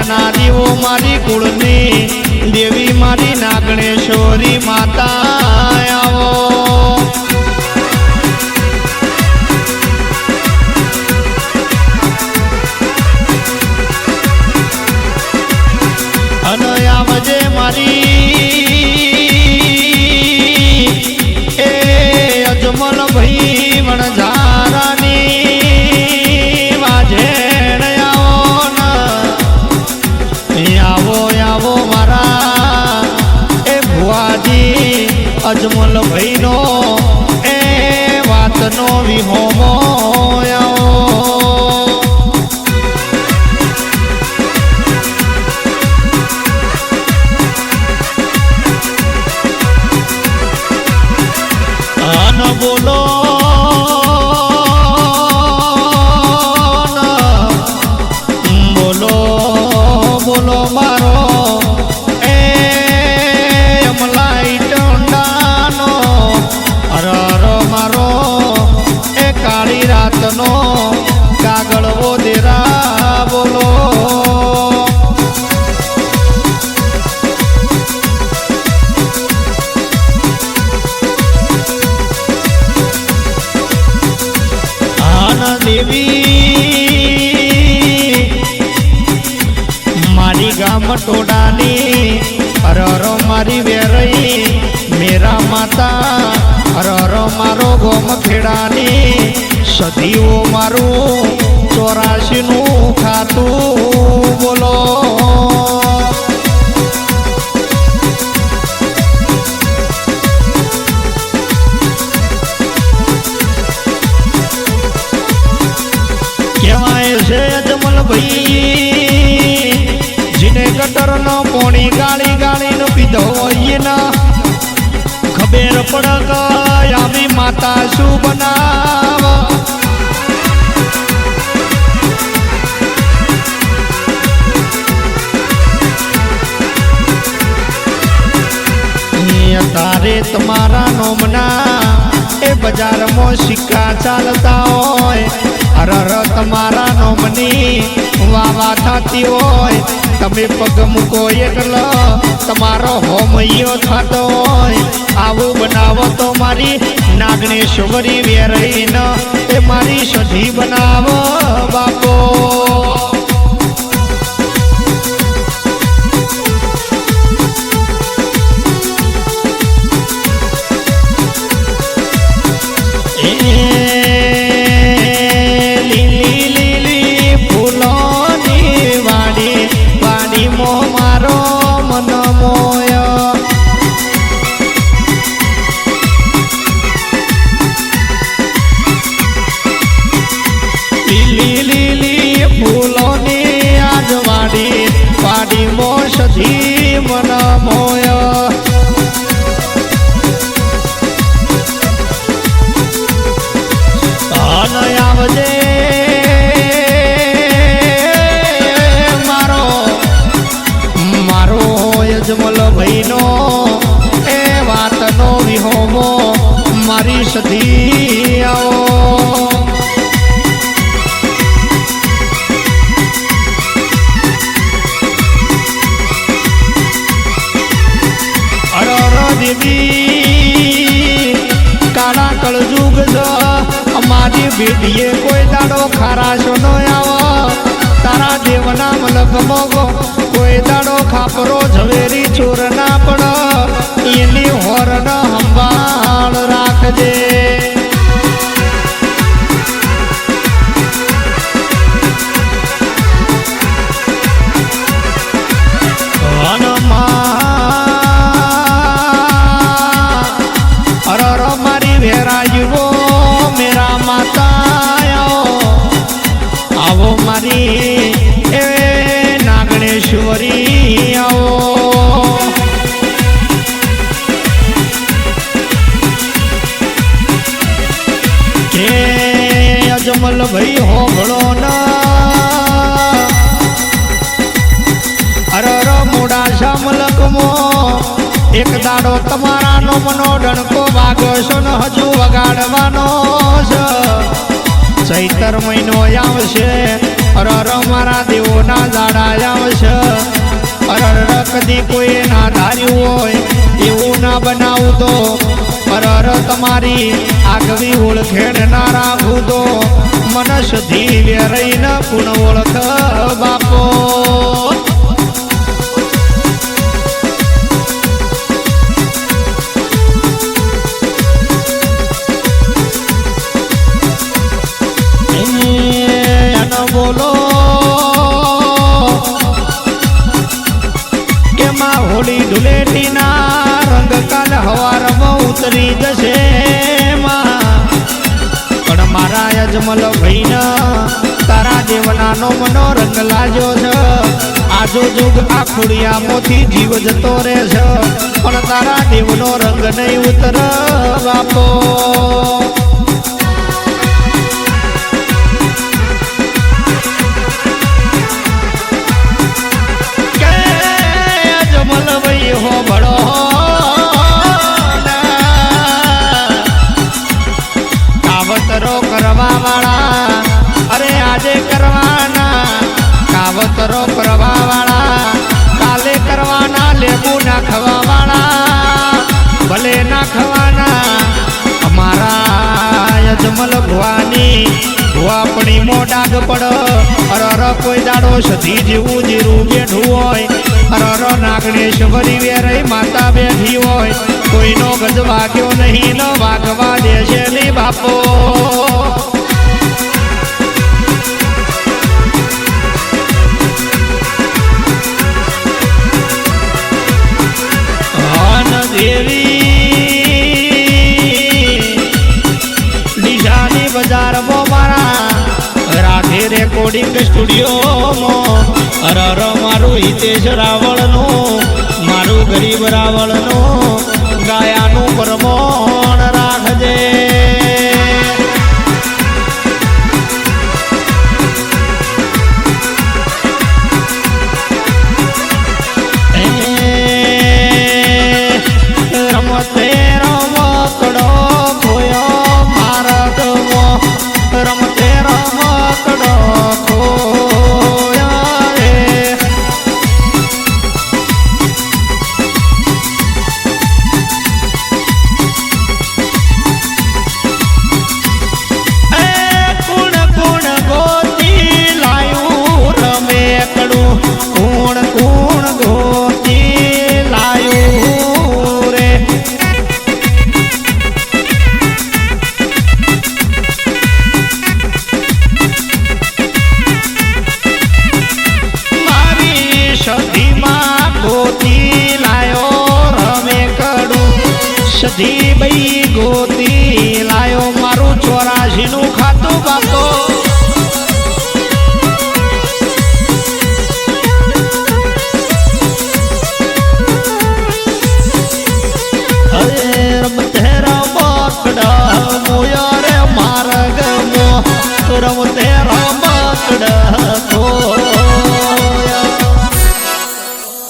ના દેવો મારી કુળની દેવી મારી નાગણેશ્વરી માતા આવો અને આવજે મારી એ અજમલ ભાઈ વણઝારાની વાજેણ આવો આવો મારા એ ભુવાજી અજમલ ભાઈનો એ વાતનો વિહોમો બોલો બોલો બોલો મારો એ અમલાઈ ટંડાનો અરર મારો એ કાળી રાતનો કાગળ ઓદેરા બોલો દેવી મારી ગામ ટોડાની અરર મારી વેરઈ મેરા માતા અરર મારો ગોમ ખેડાની સદીઓ મારું 84 નું ખાતું બોલો અજમલ ભાઈ જીને ગટર નો પોણી ગાળી ગાળી નો પીધો હોય ને ખબર પડ આવી માતા શું બનાવ તારે તમારા નોમના એ બજારમાં સિક્કા ચાલતા હોય અરર તમારા નોમની વાવા થતી હોય તમે પગ મૂકો એટલે તમારો હોમૈયો થતો હોય આવું બનાવો તો મારી નાગણેશ્વરી વેરઈને એ મારી સધી બનાવો બાપો સધી મન મોય આવજે મારો મારો અજમલ ભાઈનો એ વાતનો વિહોમો મારી સધી આવો દેવી કાળા કળજુગ અમારી બેટીએ કોઈ દાડો ખારાશો ન આવો તારા દેવના મલકમાં કોઈ દાડો ખાપરો ઝવેરી ચોર ના પડ એની હોરણ સંભાળ રાખજે મેરા માતા આવો મારી એ નાગણેશ્વરી આવો કે અજમલ ભાઈ હોગળો ના અરર મોડાસા મલકમો એક દાડો તમારા નો મનો ડણકો વાગશો ને હજુ વગાડવાનો છે ચૈતર મહિનો આવશે અરર મારા દેવોના દાડા આવશે અરર કદી કોઈ ના ધાર્યું હોય એવું ના બનાવું તો અરર તમારી આગવી ઓળખેડ ના રાખું તો મનસથી વેરઈને પૂર્ણ ઓળખ બાપો બોલો કે માં હોળી ધૂળેટી ના રંગ કાલ હવારમાં ઉતરી જશે પણ મારા યજમલ ભાઈ તારા દેવનાનો મનો રંગ લાગ્યો છે આજો જુગ આ ખોડિયામાંથી જીવ જતો રહે છે પણ તારા દેવનો રંગ નહીં ઉતર બાપો કાવતરો કરવા વાળા અરે આજે કરવાના કાવતરો કરવા વાળા કાલે કરવાના લેબુ નાખવા વાળા ભલે નાખવાના અમારા યજમલ ભવાની ભુવાપણી મોડાગ પડ અરર કોઈ દાડો સધી જેવું જીરું બેઠું હોય અરર નાગણેશ્વરી વેરઈ માતા બેઠી હોય કોઈનો ગજ વાગ્યો નહીં ન વાગવા દેશે ની બાપો હન દેવી ડીસાની બજારમાં મારા રાધે રેકોર્ડિંગ સ્ટુડિયોમાં અરર મારું હિતેશ રાવળનું મારું ગરીબ રાવળનું ગાયાનું પ્રમાણ રાખજે રમતે રમકડો ખોયો મારગમાં રમતે રમકડો સધી બઈ ગોતી લાયો મારું 84 નું ખાતું બાપો